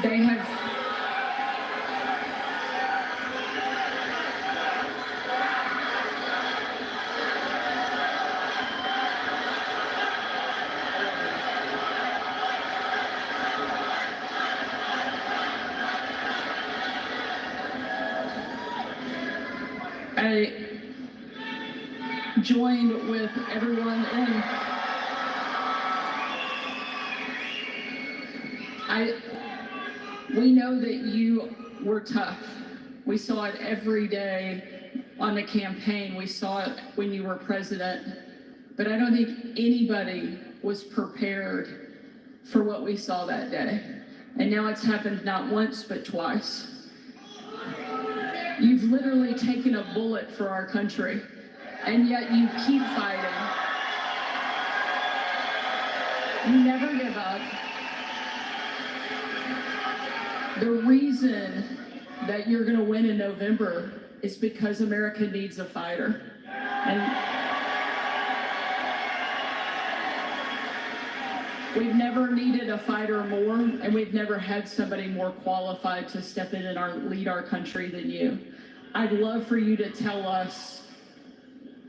They have I joined with everyone in we know that you were tough. We saw it every day on the campaign. We saw it when you were president. But I don't think anybody was prepared for what we saw that day. And now it's happened not once, but twice. You've literally taken a bullet for our country, and yet you keep fighting. You never give up. The reason that you're going to win in November is because America needs a fighter. And we've never needed a fighter more, and we've never had somebody more qualified to step in and lead our country than you. I'd love for you to tell us,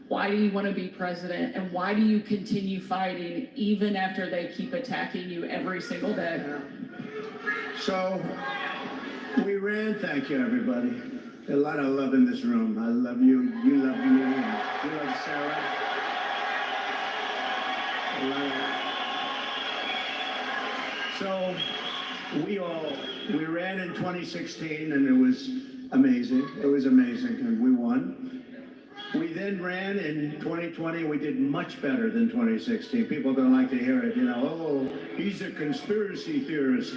why do you want to be president, and why do you continue fighting even after they keep attacking you every single day? So we ran, thank you everybody. A lot of love in this room. I love you, you love me, and you love Sarah. So we ran in 2016 and it was amazing. It was amazing and we won. We then ran in 2020. We did much better than 2016. People don't like to hear it, oh, he's a conspiracy theorist,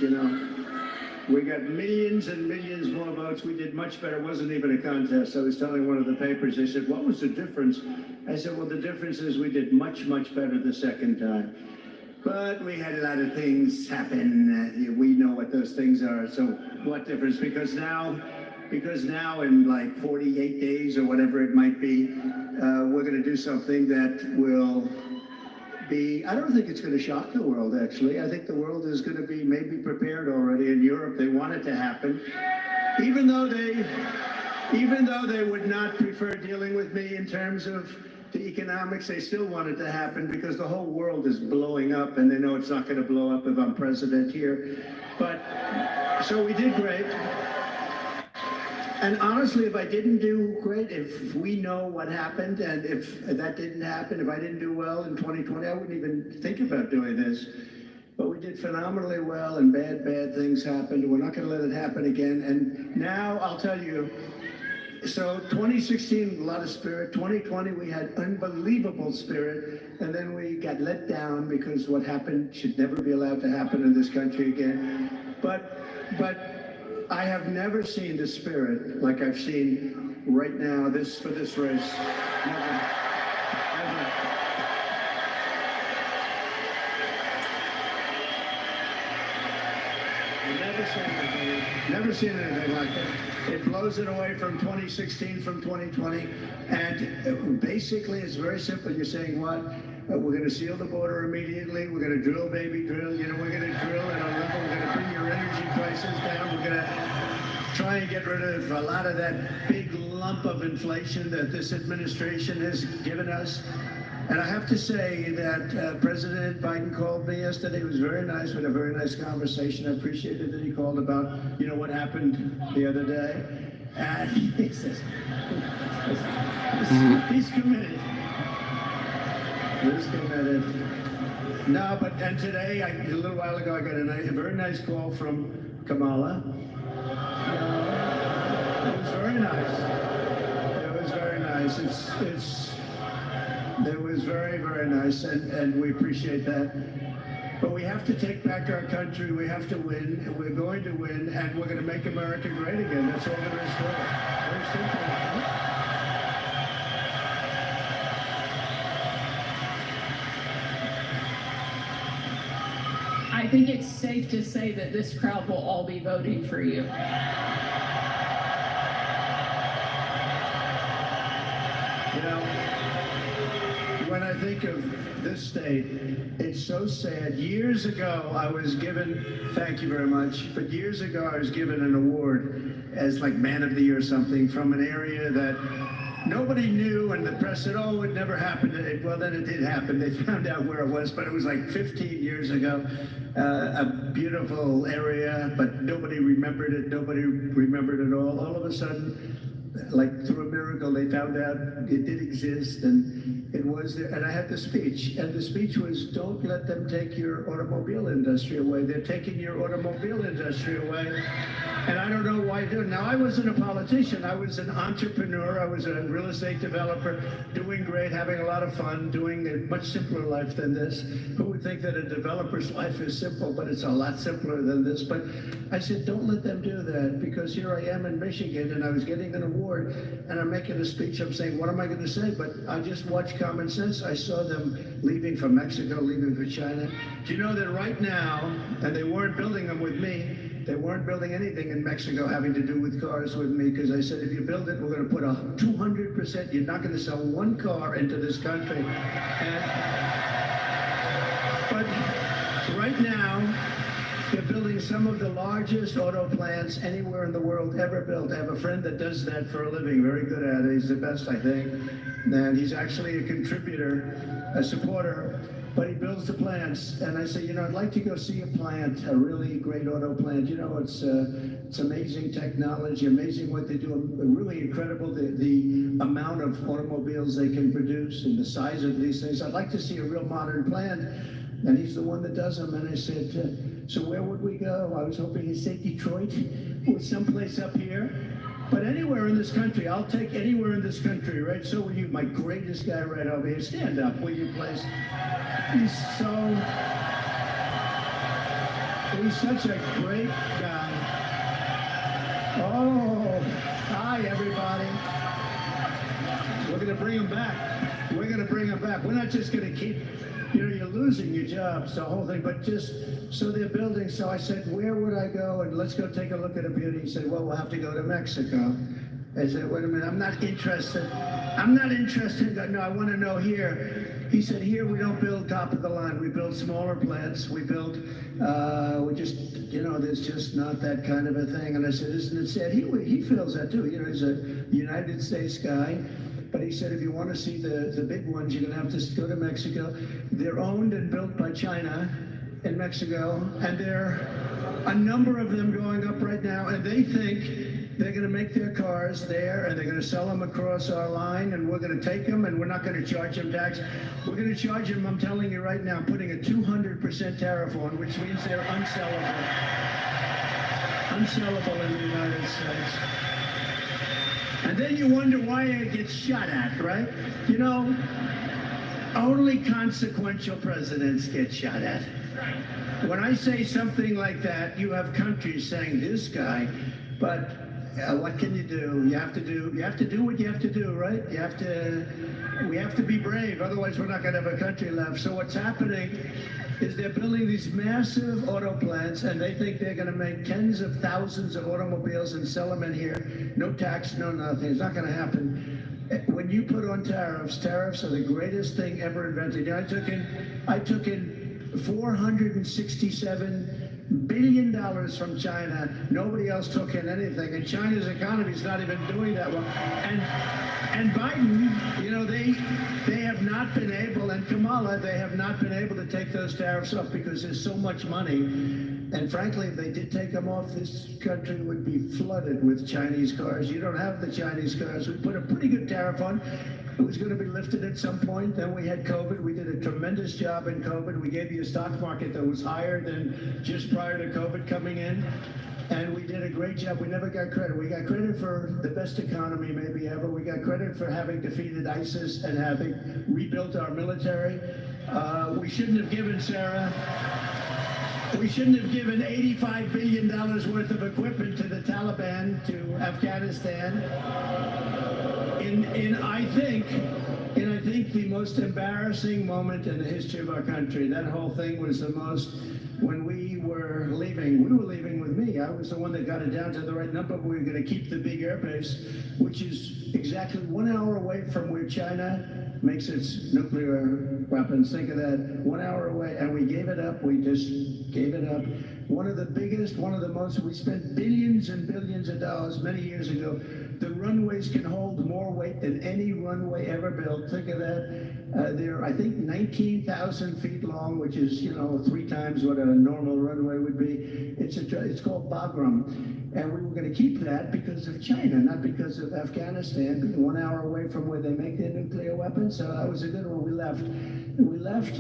We got millions and millions more votes. We did much better. It wasn't even a contest. I was telling one of the papers, they said, what was the difference? I said, well, the difference is we did much, much better the second time. But we had a lot of things happen. We know what those things are. So what difference? Because now in like 48 days or whatever it might be, we're going to do something that will be, I don't think it's going to shock the world, actually. I think the world is going to be maybe prepared already. In Europe, they want it to happen. Even though they would not prefer dealing with me in terms of the economics, they still want it to happen because the whole world is blowing up and they know it's not going to blow up if I'm president here. But, so we did great. And honestly, if I didn't do great, if we know what happened, and if that didn't happen, if I didn't do well in 2020, I wouldn't even think about doing this. But we did phenomenally well, and bad things happened. We're not going to let it happen again. And now I'll tell you, so 2016, a lot of spirit. 2020, we had unbelievable spirit. And then we got let down because what happened should never be allowed to happen in this country again. But I have never seen the spirit like I've seen right now for this race. Never. Never seen anything like that. It blows it away from 2016, from 2020. And basically, it's very simple. You're saying what? We're going to seal the border immediately. We're going to drill, baby, drill. We're going to drill at a level. We're going to bring your energy prices down. We're going to try and get rid of a lot of that big lump of inflation that this administration has given us. And I have to say that President Biden called me yesterday. It was very nice. We had a very nice conversation. I appreciated that he called about, what happened the other day. And he says, he's committed. He's committed. No, and today, a little while ago, I got a very nice call from Kamala. It was very nice. It was very nice. It was very, very nice, and we appreciate that. But we have to take back our country. We have to win, and we're going to win, and we're going to make America great again. That's all there is to it. Very simple. I think it's safe to say that this crowd will all be voting for you. when I think of this state, it's so sad. Years ago, I was given, thank you very much, but years ago I was given an award as like Man of the Year or something from an area that nobody knew, and the press said, oh, it never happened. Well, then it did happen. They found out where it was, but it was like 15 years ago. A beautiful area, but nobody remembered it. Nobody remembered it all. All of a sudden, like through a miracle, they found out it did exist, and it was there. And I had the speech, and the speech was, don't let them take your automobile industry away. They're taking your automobile industry away. And I don't know why do. Now, I wasn't a politician. I was an entrepreneur. I was a real estate developer, doing great, having a lot of fun, doing a much simpler life than this. Who would think that a developer's life is simple, but it's a lot simpler than this. But I said, don't let them do that, because here I am in Michigan, and I was getting an award, and I'm making a speech. I'm saying, what am I going to say? But I just watched Common Sense. I saw them leaving for Mexico, leaving for China. Do you know that right now, and they weren't building them with me, they weren't building anything in Mexico having to do with cars with me, because I said, if you build it, we're going to put a 200%, you're not going to sell one car into this country. But right now, they're building some of the largest auto plants anywhere in the world ever built. I have a friend that does that for a living, very good at it. He's the best, I think. And he's actually a contributor, a supporter, but he builds the plants. And I say, you know, I'd like to go see a plant, a really great auto plant. You know, it's amazing technology, amazing what they do, really incredible, the amount of automobiles they can produce and the size of these things. I'd like to see a real modern plant. And he's the one that does them. And I said, so where would we go? I was hoping he'd say Detroit or someplace up here. But anywhere in this country, I'll take anywhere in this country, right? So will you, my greatest guy right over here. Stand up, will you, please? He's such a great guy. Oh, hi, everybody. We're going to bring him back. We're going to bring him back. We're not just going to keep, you know, you're losing your jobs, the whole thing, but just, so they're building. So I said, where would I go? And let's go take a look at a beauty. He said, well, we'll have to go to Mexico. I said, wait a minute, I'm not interested. I'm not interested. No, I want to know here. He said, here we don't build top of the line. We build smaller plants. We build, we just, you know, there's just not that kind of a thing. And I said, isn't it sad? He feels that too. You know, he's a United States guy. But he said, if you want to see the big ones, you're going to have to go to Mexico. They're owned and built by China in Mexico, and there are a number of them going up right now, and they think they're going to make their cars there, and they're going to sell them across our line, and we're going to take them, and we're not going to charge them tax. We're going to charge them, I'm telling you right now, putting a 200% tariff on, which means they're unsellable. Unsellable in the United States. And then you wonder why it gets shot at, right? You know, only consequential presidents get shot at. When I say something like that, you have countries saying this guy, but what can you do? You have to do what you have to do, right? We have to be brave, otherwise we're not going to have a country left. So what's happening is they're building these massive auto plants, and they think they're going to make tens of thousands of automobiles and sell them in here. No tax, no nothing. It's not going to happen. When you put on tariffs are the greatest thing ever invented. I took in $467 billion from China. Nobody else took in anything, and China's economy is not even doing that well. And Biden, you know, they have not been able, and Kamala, they have not been able to take those tariffs off because there's so much money. And frankly, if they did take them off, this country would be flooded with Chinese cars. You don't have the Chinese cars. We put a pretty good tariff on. It was going to be lifted at some point. Then we had COVID. We did a tremendous job in COVID. We gave you a stock market that was higher than just prior to COVID coming in. And we did a great job. We never got credit. We got credit for the best economy maybe ever. We got credit for having defeated ISIS and having rebuilt our military. We shouldn't have given, Sarah, we shouldn't have given $85 billion worth of equipment to the Taliban, to Afghanistan. In I think the most embarrassing moment in the history of our country. That whole thing was the most, when we were leaving with me. I was the one that got it down to the right number. We were going to keep the big airbase, which is exactly 1 hour away from where China makes its nuclear weapons. Think of that, 1 hour away, and we gave it up. We just gave it up. One of the biggest, one of the most, we spent billions and billions of dollars many years ago. The runways can hold more weight than any runway ever built. Think of that. They're, I think, 19,000 feet long, which is, 3 times what a normal runway would be. It's called Bagram. And we were going to keep that because of China, not because of Afghanistan, being 1 hour away from where they make their nuclear weapons. So that was a good one. We left. We left,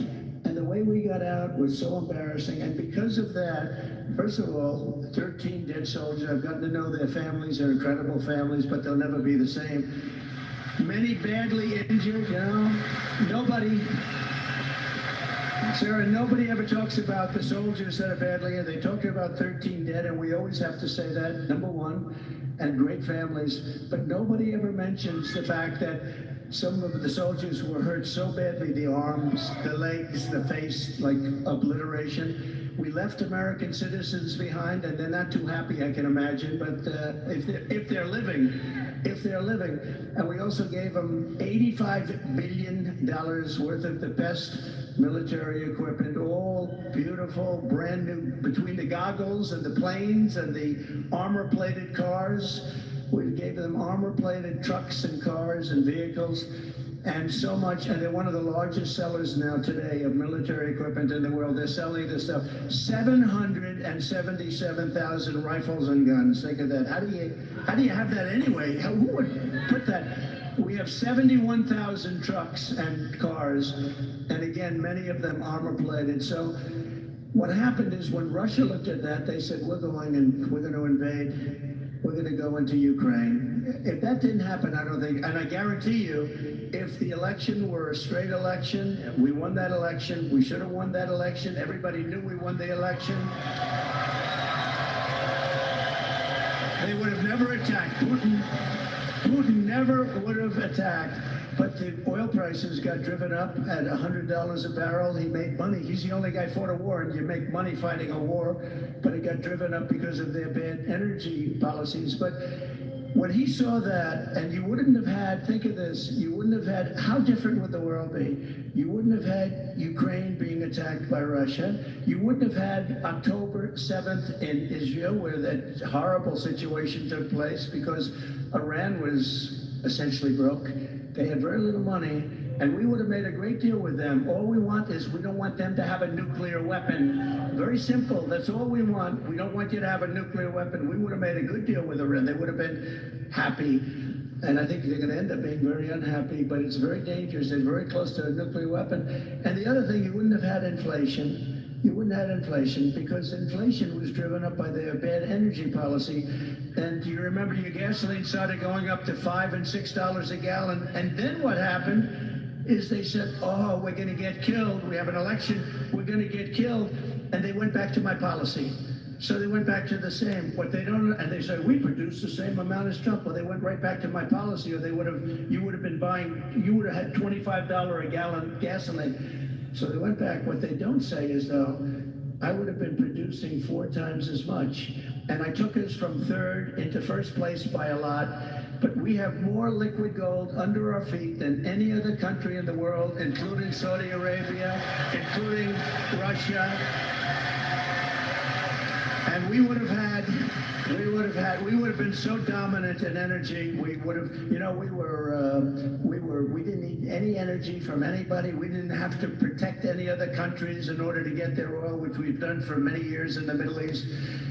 and the way we got out was so embarrassing. And because of that, first of all, 13 dead soldiers. I've gotten to know their families. They're incredible families, but they'll never be the same. Many badly injured, Nobody, Sarah, nobody ever talks about the soldiers that are badly injured. They talk about 13 dead, and we always have to say that, number one, and great families. But nobody ever mentions the fact that some of the soldiers were hurt so badly, the arms, the legs, the face, like obliteration. We left American citizens behind, and they're not too happy, I can imagine, but if they're living, and we also gave them $85 billion worth of the best military equipment, all beautiful, brand new, between the goggles and the planes and the armor-plated cars. We gave them armor-plated trucks and cars and vehicles, and so much, and they're one of the largest sellers now today of military equipment in the world. They're selling this stuff. 777,000 rifles and guns. Think of that. How do you have that anyway? Who would put that? We have 71,000 trucks and cars, and again, many of them armor-plated. So what happened is when Russia looked at that, they said, we're going to invade. We're going to go into Ukraine. If that didn't happen, I don't think, and I guarantee you, if the election were a straight election, we won that election, we should have won that election, everybody knew we won the election, they would have never attacked. Putin never would have attacked, but the oil prices got driven up at $100 a barrel. He made money. He's the only guy fought a war, and you make money fighting a war, but it got driven up because of their bad energy policies. But when he saw that, and you wouldn't have had, think of this, you wouldn't have had, how different would the world be? You wouldn't have had Ukraine being attacked by Russia. You wouldn't have had October 7th in Israel, where that horrible situation took place because Iran was essentially broke. They had very little money, and we would have made a great deal with them. All we want is we don't want them to have a nuclear weapon. Very simple. That's all we want. We don't want you to have a nuclear weapon. We would have made a good deal with Iran. They would have been happy. And I think they're going to end up being very unhappy, but it's very dangerous. They're very close to a nuclear weapon. And the other thing, you wouldn't have had inflation. You wouldn't have had inflation because inflation was driven up by their bad energy policy. And you remember your gasoline started going up to $5 and $6 a gallon. And then what happened is they said, oh, we're going to get killed. We have an election. We're going to get killed. And they went back to my policy. So they went back to the same. What they don't, and they said, we produce the same amount as Trump. Well, they went right back to my policy, or you would have been buying, you would have had $25 a gallon gasoline. So they went back. What they don't say is, though, I would have been producing 4 times as much. And I took us from third into first place by a lot. But we have more liquid gold under our feet than any other country in the world, including Saudi Arabia, including Russia. And we would have been so dominant in energy. We would have, we didn't need any energy from anybody. We didn't have to protect any other countries in order to get their oil, which we've done for many years in the Middle East.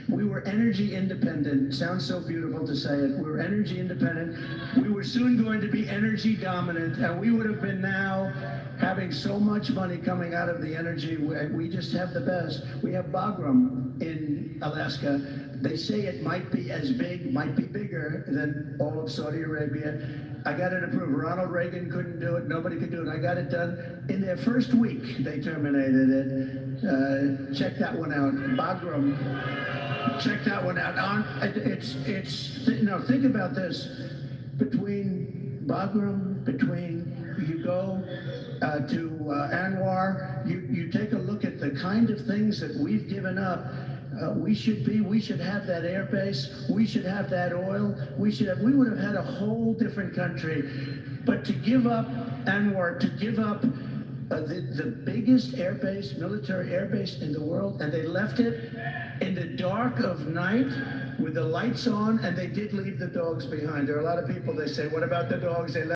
We were energy independent. Sounds so beautiful to say it. We were energy independent. We were soon going to be energy dominant, and we would have been now having so much money coming out of the energy. We just have the best. We have Bagram in Alaska. They say it might be as big, might be bigger than all of Saudi Arabia. I got it approved. Ronald Reagan couldn't do it. Nobody could do it. I got it done. In their first week, they terminated it. Check that one out. Bagram. Check that one out. Think about this. Between Bagram, you go to Anwar, you take a look at the kind of things that we've given up. We should have that air base. We should have that oil. We would have had a whole different country. But to give up Anwar, to give up the biggest military air base in the world, and they left it in the dark of night with the lights on, and they did leave the dogs behind. There are a lot of people, they say, what about the dogs? They left